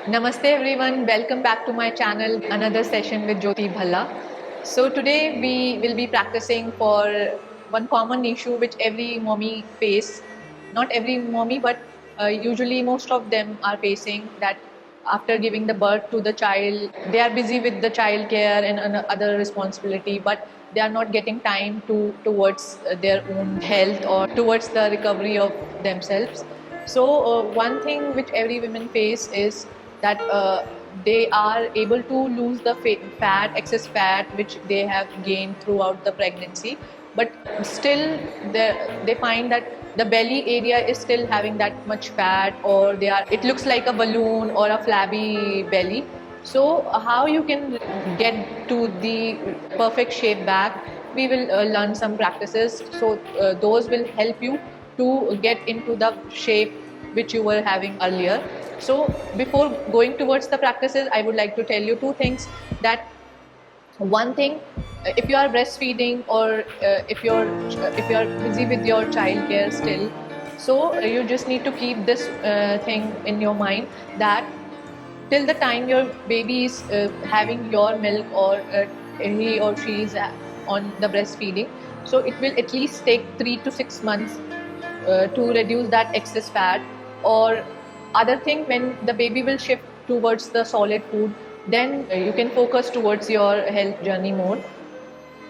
Namaste everyone, welcome back to my channel, another session with Jyoti Bhalla. So today we will be practicing for one common issue which every mommy face, not every mommy but usually most of them are facing, that after giving the birth to the child, they are busy with the child care and other responsibility, but they are not getting time towards their own health or towards the recovery of themselves. So one thing which every woman face is that they are able to lose the excess fat which they have gained throughout the pregnancy, but still they find that the belly area is still having that much fat, or it looks like a balloon or a flabby belly. So how you can get to the perfect shape back, we will learn some practices, so those will help you to get into the shape which you were having earlier. So before going towards the practices, I would like to tell you two things. That one thing, if you are breastfeeding or if you're busy with your child care still, so you just need to keep this thing in your mind, that till the time your baby is having your milk, or he or she is on the breastfeeding, so it will at least take 3 to 6 months to reduce that excess fat. Or other thing, when the baby will shift towards the solid food, then you can focus towards your health journey more.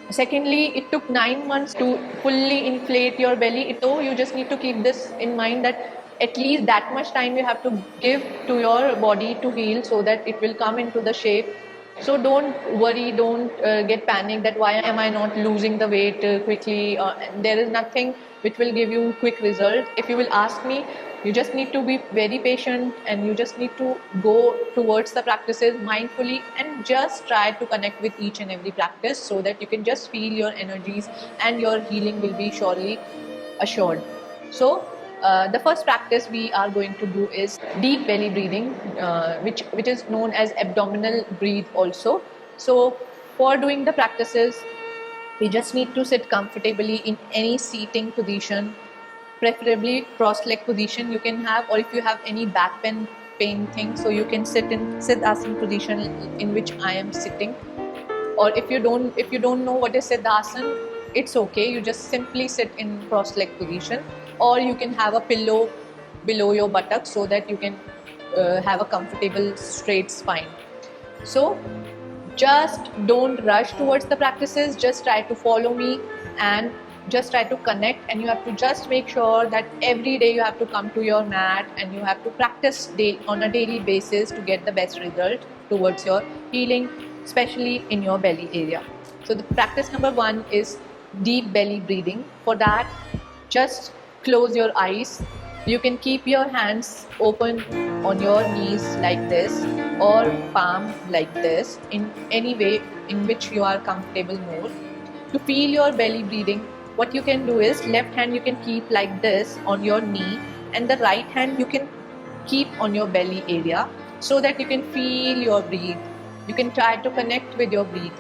Secondly, it took 9 months to fully inflate your belly. So you just need to keep this in mind, that at least that much time you have to give to your body to heal, so that it will come into the shape. So don't worry, don't get panicked that why am I not losing the weight quickly. There is nothing which will give you quick result. If you will ask me, you just need to be very patient, and you just need to go towards the practices mindfully, and just try to connect with each and every practice, so that you can just feel your energies, and your healing will be surely assured. So the first practice we are going to do is deep belly breathing, which is known as abdominal breathe also. So for doing the practices, we just need to sit comfortably in any seating position, preferably cross leg position you can have, or if you have any back pain thing, so you can sit in siddhasana position, in which I am sitting. Or if you don't know what is siddhasana, it's okay, you just simply sit in cross leg position, or you can have a pillow below your buttocks, so that you can have a comfortable straight spine. So just don't rush towards the practices, just try to follow me, and just try to connect. And you have to just make sure that every day you have to come to your mat, and you have to practice on a daily basis to get the best result towards your healing, especially in your belly area. So the practice number 1 is deep belly breathing. For that, just close your eyes. You can keep your hands open on your knees like this, or palm like this, in any way in which you are comfortable more. To feel your belly breathing, what you can do is, left hand you can keep like this on your knee, and the right hand you can keep on your belly area, so that you can feel your breathe. You can try to connect with your breathe.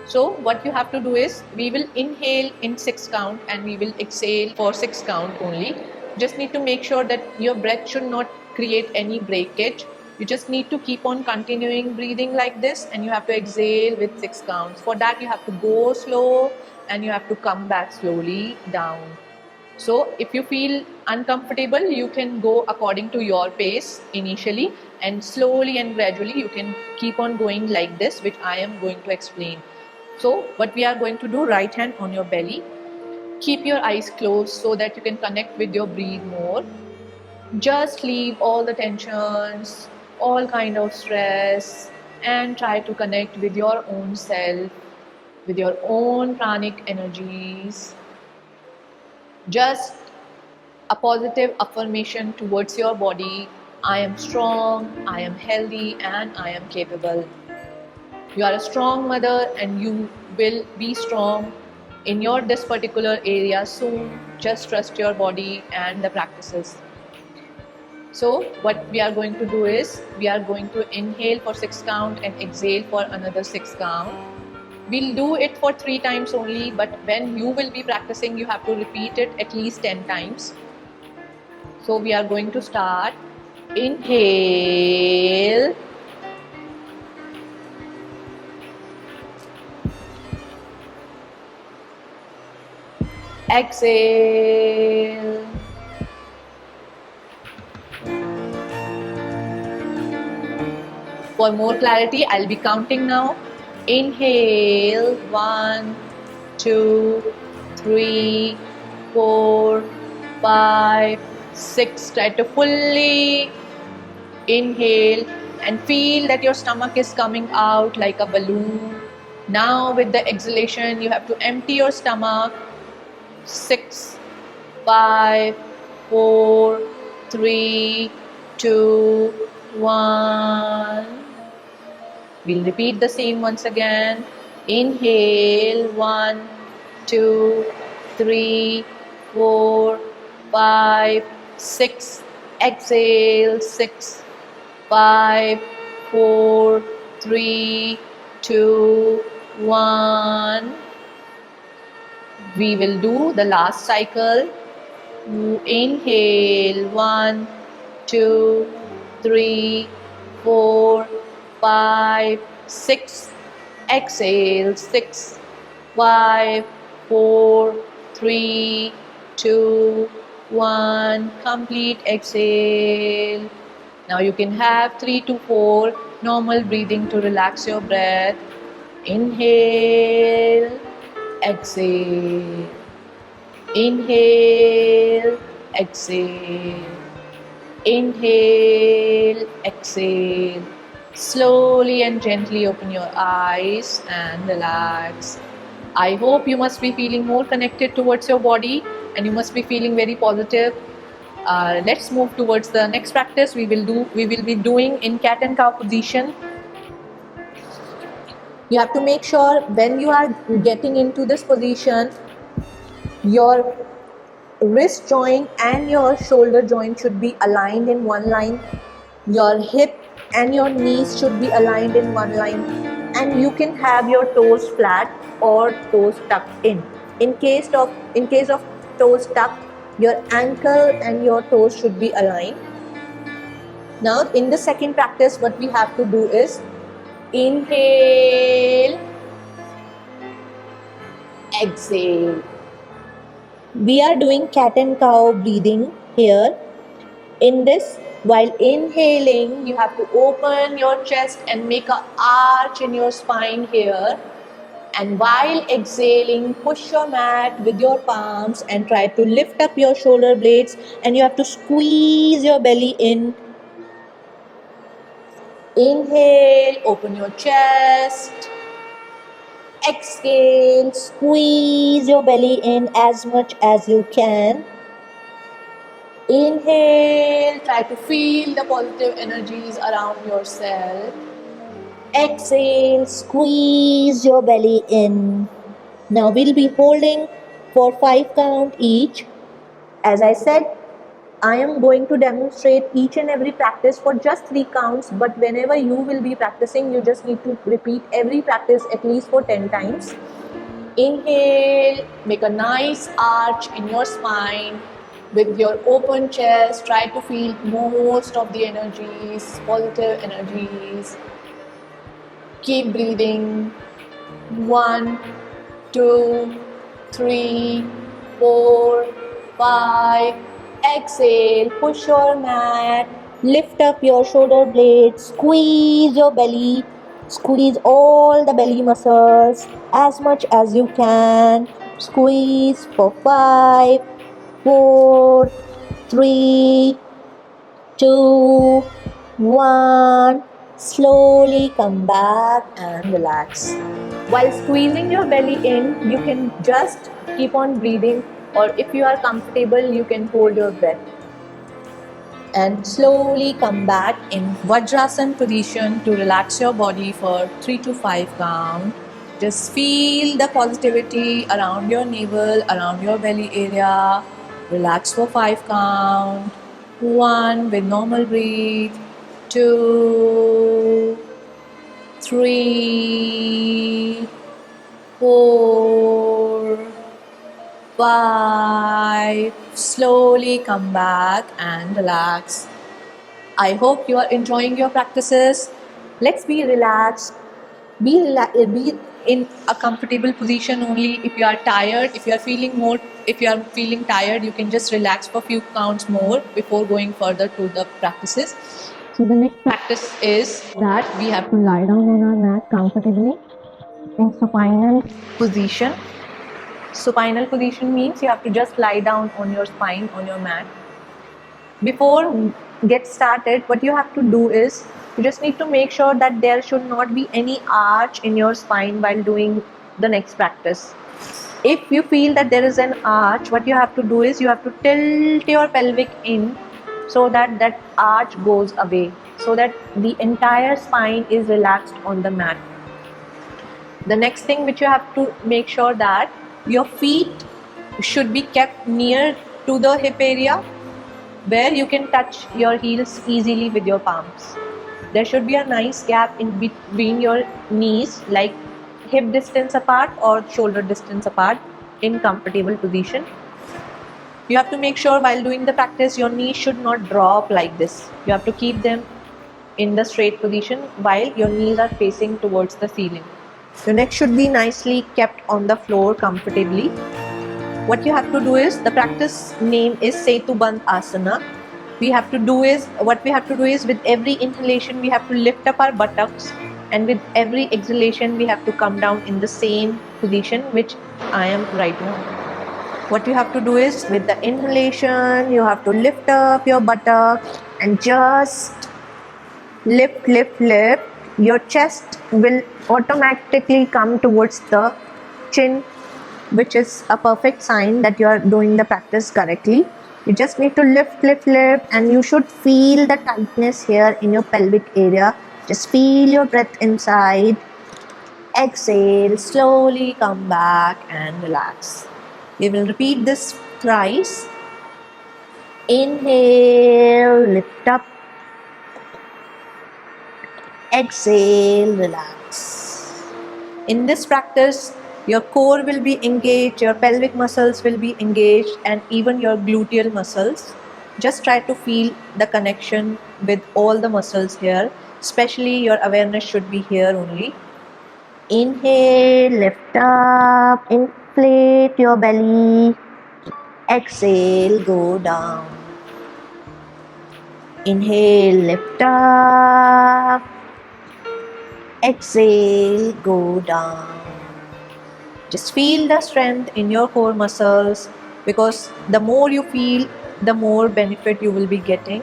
So what you have to do is, we will inhale in 6 count, and we will exhale for 6 count only. Just need to make sure that your breath should not create any breakage. You just need to keep on continuing breathing like this, and you have to exhale with 6 counts. For that, you have to go slow, and you have to come back slowly down. So if you feel uncomfortable, you can go according to your pace initially, and slowly and gradually you can keep on going like this, which I am going to explain. So what we are going to do, right hand on your belly, keep your eyes closed so that you can connect with your breathe more. Just leave all the tensions, all kind of stress, and try to connect with your own self, with your own pranic energies. Just a positive affirmation towards your body. I am strong, I am healthy, and I am capable. You are a strong mother, and you will be strong in this particular area soon. Just trust your body and the practices. So what we are going to do is, we are going to inhale for 6 count and exhale for another 6 count. We'll do it for 3 times only, but when you will be practicing, you have to repeat it at least 10 times. So we are going to start. Inhale. Exhale. For more clarity, I'll be counting now. Inhale, 1, 2, 3, 4, 5, 6. Try to fully inhale and feel that your stomach is coming out like a balloon. Now with the exhalation, you have to empty your stomach. 6, 5, 4, 3, 2, 1. We'll repeat the same once again. Inhale, 1, 2, 3, 4, 5, 6. Exhale, 6, 5, 4, 3, 2, 1. We will do the last cycle. Inhale, 1, 2, 3, 4, 5, 6. Exhale, 6, 5, 4, 3, 2, 1. Complete exhale. Now you can have 3 to 4 normal breathing to relax your breath. Inhale, exhale. Inhale, exhale. Inhale, exhale. Slowly and gently open your eyes and relax. I hope you must be feeling more connected towards your body and you must be feeling very positive. Let's move towards the next practice. We will be doing in cat and cow position. You have to make sure when you are getting into this position, your wrist joint and your shoulder joint should be aligned in one line. Your hip and your knees should be aligned in one line, and you can have your toes flat or toes tucked in. In case of toes tucked, your ankle and your toes should be aligned. Now in the second practice, what we have to do is inhale, exhale. We are doing cat and cow breathing here. In this, while inhaling, you have to open your chest and make an arch in your spine here. And while exhaling, push your mat with your palms and try to lift up your shoulder blades, and you have to squeeze your belly in. Inhale, open your chest. Exhale, squeeze your belly in as much as you can. Inhale, try to feel the positive energies around yourself. Exhale, squeeze your belly in. Now we'll be holding for 5 count each. As I said, I am going to demonstrate each and every practice for just 3 counts, but whenever you will be practicing, you just need to repeat every practice at least for 10 times. Inhale, make a nice arch in your spine. With your open chest, try to feel most of the energies, positive energies. Keep breathing. 1, 2, 3, 4, 5. Exhale, push your mat. Lift up your shoulder blades. Squeeze your belly. Squeeze all the belly muscles as much as you can. Squeeze for 5, 4, 3, 2, 1. Slowly come back and relax. While squeezing your belly in, you can just keep on breathing, or if you are comfortable, you can hold your breath. And slowly come back in Vajrasana position to relax your body for 3 to 5 count. Just feel the positivity around your navel, around your belly area. Relax for 5 count. 1 with normal breathe. 2, 3, 4, 5. Slowly come back and relax. I hope you are enjoying your practices. Let's be relaxed. Be in a comfortable position only. If you are tired, if you are feeling tired, you can just relax for few counts more before going further to the practices. So the next practice is that we have to lie down on our mat comfortably in supinal position. Supinal position means you have to just lie down on your spine on your mat. Before get started, what you have to do is you just need to make sure that there should not be any arch in your spine while doing the next practice. If you feel that there is an arch, what you have to do is you have to tilt your pelvic in so that that arch goes away, so that the entire spine is relaxed on the mat. The next thing which you have to make sure that your feet should be kept near to the hip area, where you can touch your heels easily with your palms. There should be a nice gap in between your knees, like hip distance apart or shoulder distance apart, in comfortable position. You have to make sure while doing the practice your knees should not drop like this. You have to keep them in the straight position while your knees are facing towards the ceiling. Your neck should be nicely kept on the floor comfortably. What you have to do is, the practice name is Setubandh Asana. What we have to do is with every inhalation we have to lift up our buttocks, and with every exhalation we have to come down in the same position which I am right now. What you have to do is, with the inhalation you have to lift up your buttocks and just lift. Your chest will automatically come towards the chin, which is a perfect sign that you are doing the practice correctly. You just need to lift, and you should feel the tightness here in your pelvic area. Just feel your breath inside. Exhale, slowly come back and relax. We will repeat this thrice. Inhale, lift up. Exhale, relax. In this practice, your core will be engaged, your pelvic muscles will be engaged, and even your gluteal muscles. Just try to feel the connection with all the muscles here. Especially your awareness should be here only. Inhale, lift up, inflate your belly. Exhale, go down. Inhale, lift up. Exhale, go down. Just feel the strength in your core muscles, because the more you feel, the more benefit you will be getting.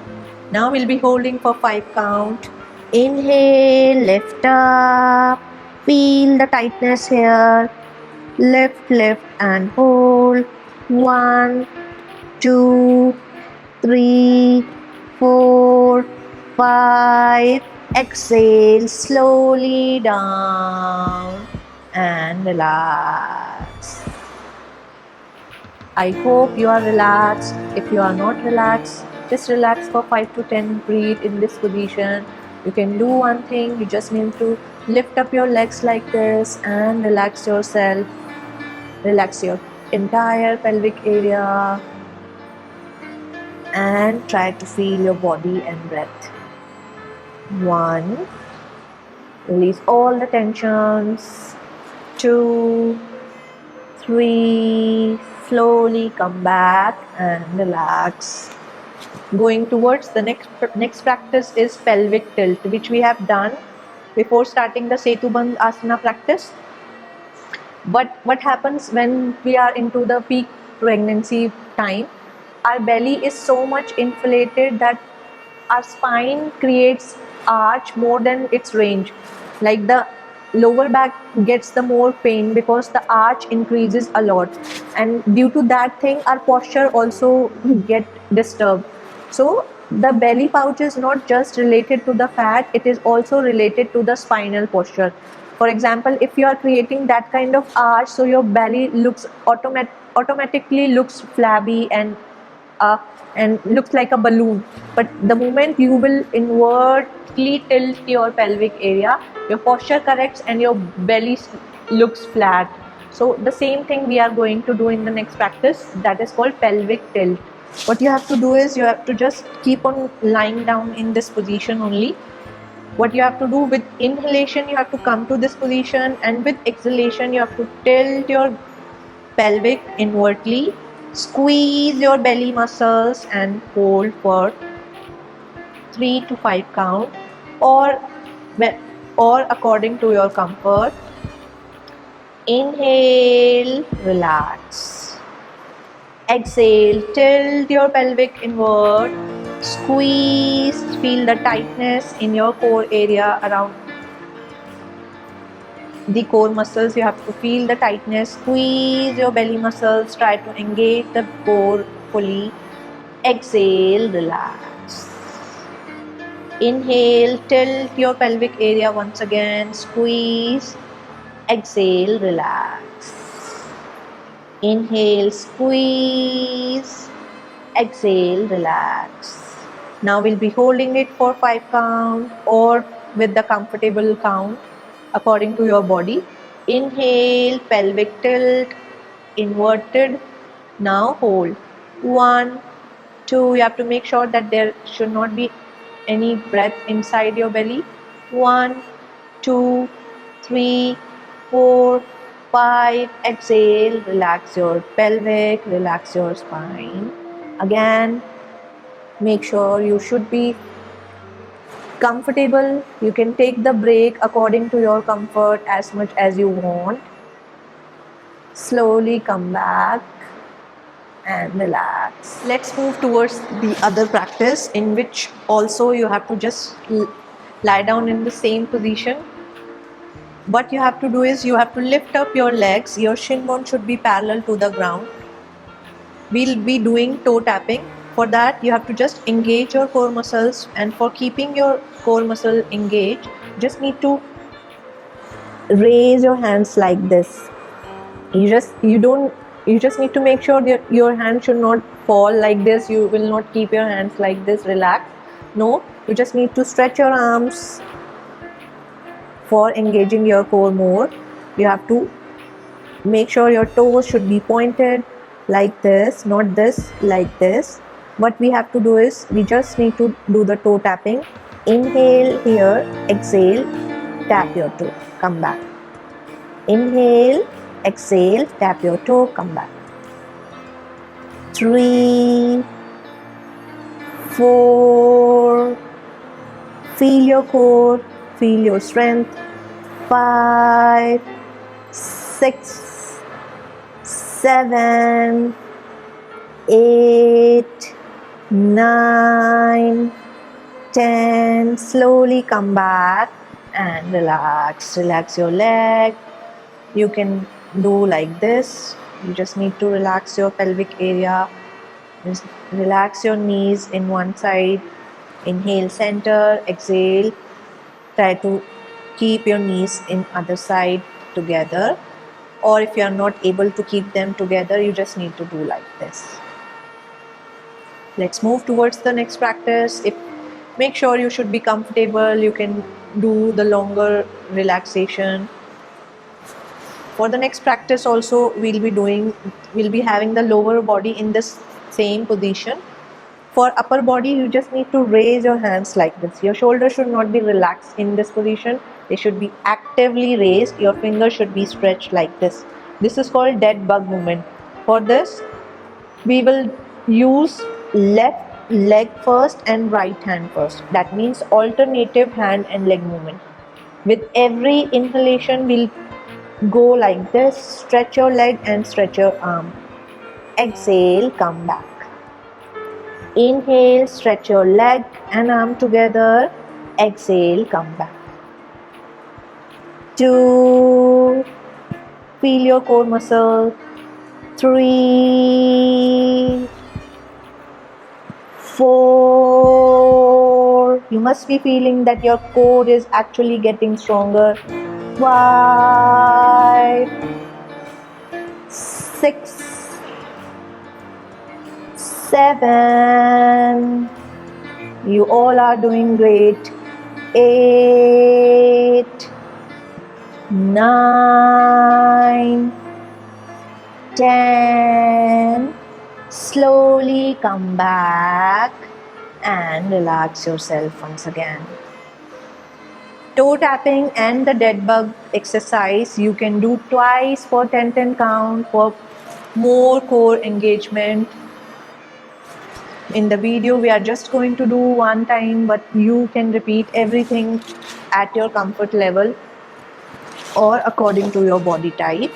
Now we'll be holding for 5 count. Inhale, lift up. Feel the tightness here. Lift and hold. 1, 2, 3, 4, 5. Exhale slowly down and relax. I hope you are relaxed. If you are not relaxed, just relax for 5 to 10. Breathe in this position. You can do one thing. You just need to lift up your legs like this and relax yourself. Relax your entire pelvic area and try to feel your body and breath. 1. Release all the tensions. 2, 3. Slowly come back and relax. Going towards the next practice is pelvic tilt, which we have done before starting the Setubandh Asana practice. But what happens when we are into the peak pregnancy time? Our belly is so much inflated that our spine creates arch more than its range. Like the lower back gets the more pain because the arch increases a lot, and due to that thing our posture also get disturbed. So the belly pouch is not just related to the fat, it is also related to the spinal posture. For example, if you are creating that kind of arch, so your belly looks automatically looks flabby and looks like a balloon. But the moment you will inwardly tilt your pelvic area, your posture corrects and your belly looks flat. So the same thing we are going to do in the next practice, that is called pelvic tilt. What you have to do is you have to just keep on lying down in this position only. What you have to do with inhalation, you have to come to this position, and with exhalation you have to tilt your pelvic inwardly, squeeze your belly muscles and hold for 3 to 5 count, or according to your comfort. Inhale, relax. Exhale, tilt your pelvic inward, squeeze, feel the tightness in your core area around the core muscles. You have to feel the tightness, squeeze your belly muscles, try to engage the core fully. Exhale, relax. Inhale, tilt your pelvic area once again, squeeze. Exhale, relax. Inhale, squeeze. Exhale, relax. Now we'll be holding it for 5 count or with the comfortable count according to your body. Inhale, pelvic tilt, inverted. Now hold. 1, 2. You have to make sure that there should not be any breath inside your belly. 1, 2, 3, 4, 5. Exhale, relax your pelvic, relax your spine. Again, make sure you should be comfortable. You can take the break according to your comfort as much as you want. Slowly come back and relax. Let's move towards the other practice, in which also you have to just lie down in the same position. What you have to do is you have to lift up your legs. Your shin bone should be parallel to the ground. We'll be doing toe tapping. For that, you have to just engage your core muscles, and for keeping your core muscle engaged, just need to raise your hands like this. You just need to make sure that your hand should not fall like this. You will not keep your hands like this relaxed. No, you just need to stretch your arms for engaging your core more. You have to make sure your toes should be pointed like this, not this, like this. What we have to do is we just need to do the toe tapping. Inhale here, exhale, tap your toe, come back. Inhale, exhale, tap your toe, come back. 3, 4, feel your core, feel your strength. 5, 6, 7, 8, 9, 10. Slowly come back and relax. Relax your leg. You can do like this. You just need to relax your pelvic area. Just relax your knees in one side. Inhale, center. Exhale. Try to keep your knees in other side together. Or if you are not able to keep them together, you just need to do like this. Let's move towards the next practice. Make sure you should be comfortable. You can do the longer relaxation. For the next practice also, we'll be having the lower body in this same position. For upper body, you just need to raise your hands like this. Your shoulders should not be relaxed in this position. They should be actively raised. Your fingers should be stretched like this. This is called dead bug movement. For this, we will use left leg first and right hand first. That means alternative hand and leg movement. With every inhalation, we'll go like this. Stretch your leg and stretch your arm. Exhale, come back. Inhale, stretch your leg and arm together. Exhale, come back. 2, feel your core muscle. 3, 4. You must be feeling that your core is actually getting stronger. 5, 6, 7. You all are doing great. 8, 9, 10. Slowly come back and relax yourself once again. Toe tapping and the dead bug exercise you can do twice for 10-10 count for more core engagement. In the video we are just going to do one time, but you can repeat everything at your comfort level or according to your body type.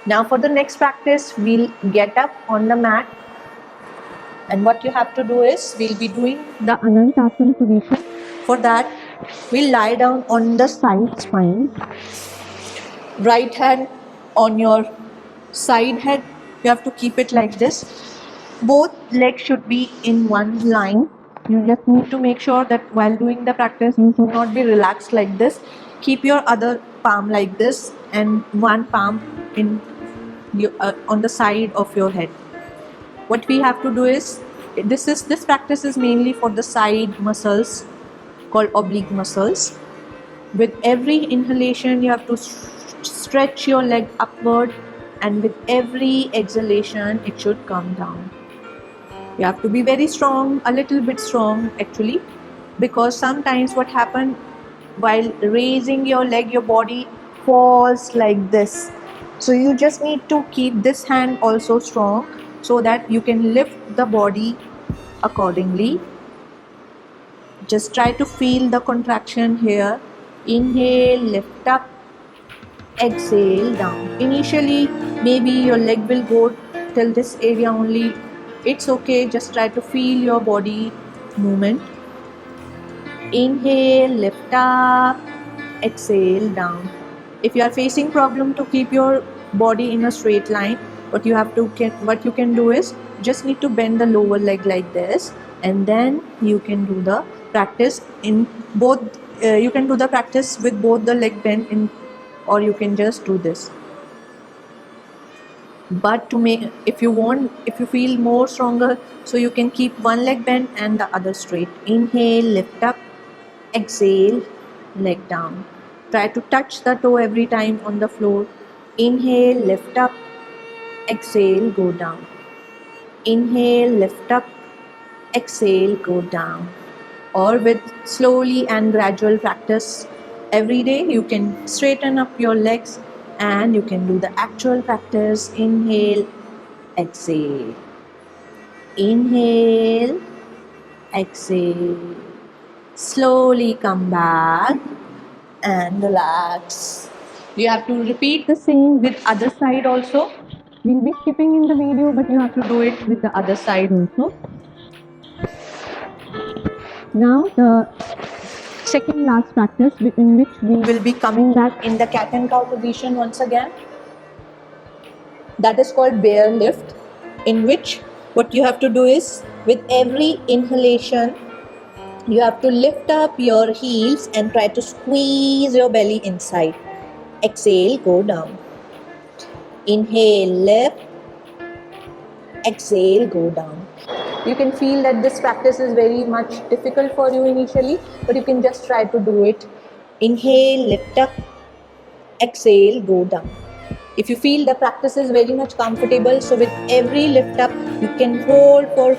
Now for the next practice, we'll get up on the mat, and what you have to do is we'll be doing the Anantasana position. For that, we'll lie down on the side spine, right hand on your side head. You have to keep it like this. Both legs should be in one line. You just need to make sure that while doing the practice, you should not be relaxed like this. Keep your other palm like this and one palm in on the side of your head. What we have to do is this practice is mainly for the side muscles called oblique muscles. With every inhalation, you have to stretch your leg upward, and with every exhalation, it should come down. You have to be very strong, a little bit strong actually, because sometimes what happens while raising your leg, your body falls like this. So you just need to keep this hand also strong so that you can lift the body accordingly. Just try to feel the contraction here. Inhale, lift up, exhale, down. Initially, maybe your leg will go till this area only. It's okay, just try to feel your body movement. Inhale, lift up, exhale, down. If you are facing problem to keep your body in a straight line, what you can do is just need to bend the lower leg like this, and then you can do the practice in both. You can do the practice with both the leg bent in, or you can just do this. But to make, if you feel more stronger, so you can keep one leg bent and the other straight. Inhale, lift up, exhale, leg down. Try to touch the toe every time on the floor. Inhale, lift up, exhale, go down. Inhale, lift up, exhale, go down. Or with slowly and gradual practice every day, you can straighten up your legs and you can do the actual practice. Inhale, exhale. Inhale, exhale. Slowly come back and relax. You have to repeat the same with other side also. We'll be skipping in the video, but you have to do it with the other side also. Now the second last practice, in which we will be coming back in the cat and cow position once again. That is called bear lift, in which what you have to do is with every inhalation, you have to lift up your heels and try to squeeze your belly inside. Exhale, go down. Inhale, lift. Exhale, go down. You can feel that this practice is very much difficult for you initially, but you can just try to do it. Inhale, lift up. Exhale, go down. If you feel the practice is very much comfortable, so with every lift up, you can hold for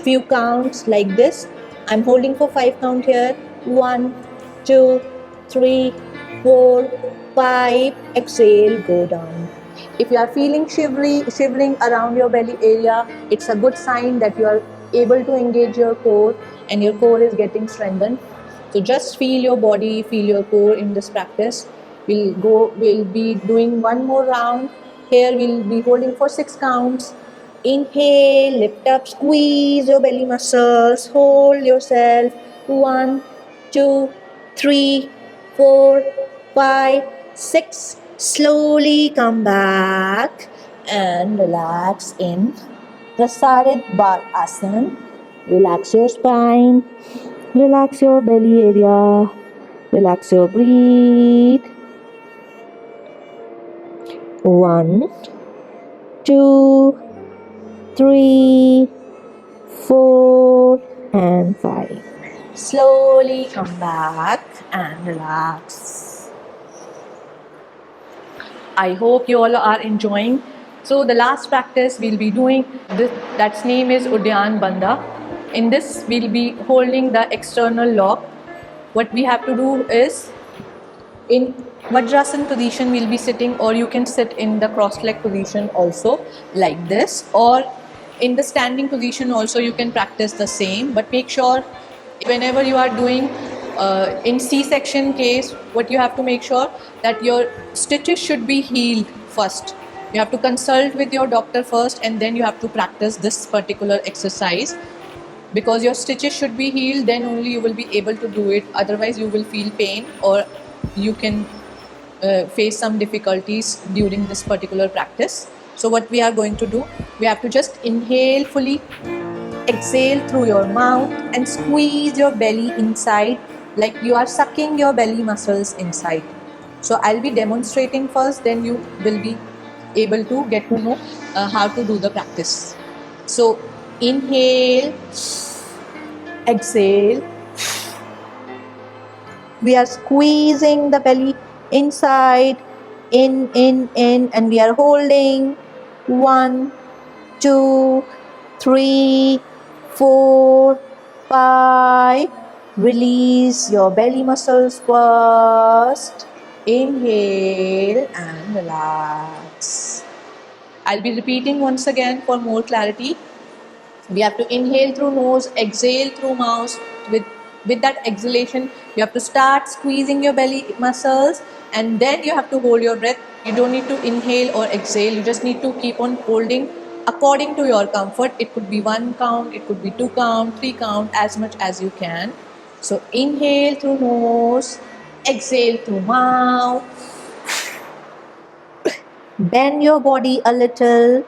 few counts like this. I'm holding for 5 count here. 1, 2, 3, 4, 5. Exhale, go down. If you are feeling shivering around your belly area, it's a good sign that you are able to engage your core and your core is getting strengthened. So just feel your body, feel your core in this practice. We'll be doing one more round. Here we'll be holding for 6 counts. Inhale, lift up, squeeze your belly muscles, hold yourself. 1, 2, 3, 4, 5, 6. Slowly come back and relax in Prasaridbhasana. Relax your spine, relax your belly area, relax your breath. 1, 2, 3, 4, and 5. Slowly come back and relax. I hope you all are enjoying So the last practice we'll be doing, that's name is Udyan Bandha. In this we'll be holding the external lock. What we have to do is, in Vajrasan position we'll be sitting, or you can sit in the cross leg position also, like this, or in the standing position also you can practice the same. But make sure whenever you are doing in C-section case, what you have to make sure that your stitches should be healed first. You have to consult with your doctor first, and then you have to practice this particular exercise, because your stitches should be healed, then only you will be able to do it. Otherwise you will feel pain, or you can face some difficulties during this particular practice. So what we are going to do, we have to just inhale fully, exhale through your mouth, and squeeze your belly inside, like you are sucking your belly muscles inside. So I'll be demonstrating first, then you will be able to get to know how to do the practice. So inhale, exhale. We are squeezing the belly inside, in, and we are holding. 1, 2, 3, 4, 5. Release your belly muscles first. Inhale and relax. I'll be repeating once again for more clarity. We have to inhale through nose, exhale through mouth. With that exhalation, you have to start squeezing your belly muscles, and then you have to hold your breath. You don't need to inhale or exhale, you just need to keep on holding according to your comfort. It could be 1 count, it could be 2 count, 3 count, as much as you can. So inhale through nose, exhale through mouth. Bend your body a little,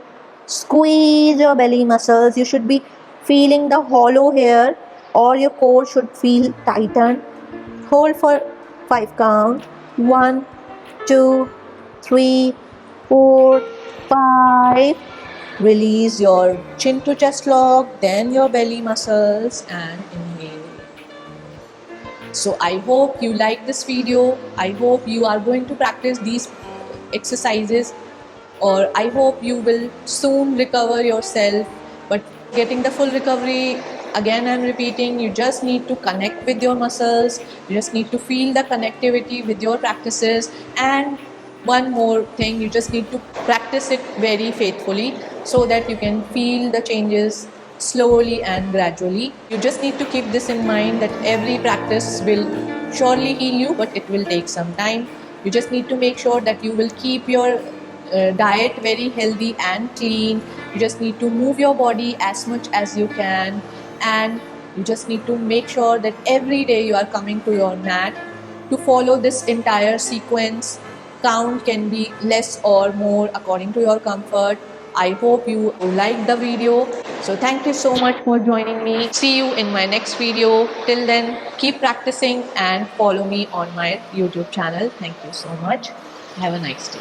squeeze your belly muscles. You should be feeling the hollow here, or your core should feel tightened. Hold for 5 count. 1, 2, 3, 4, 5. Release your chin to chest lock, then your belly muscles, and inhale. So I hope you like this video. I hope you are going to practice these exercises, or I hope you will soon recover yourself. But getting the full recovery, again I'm repeating, you just need to connect with your muscles, you just need to feel the connectivity with your practices. And one more thing, you just need to practice it very faithfully, so that you can feel the changes slowly and gradually. You just need to keep this in mind, that every practice will surely heal you, but it will take some time. You just need to make sure that you will keep your diet very healthy and clean. You just need to move your body as much as you can, and you just need to make sure that every day you are coming to your mat to follow this entire sequence. Count can be less or more according to your comfort. I hope you like the video. So thank you so much for joining me. See you in my next video. Till then, keep practicing and follow me on my YouTube channel. Thank you so much. Have a nice day.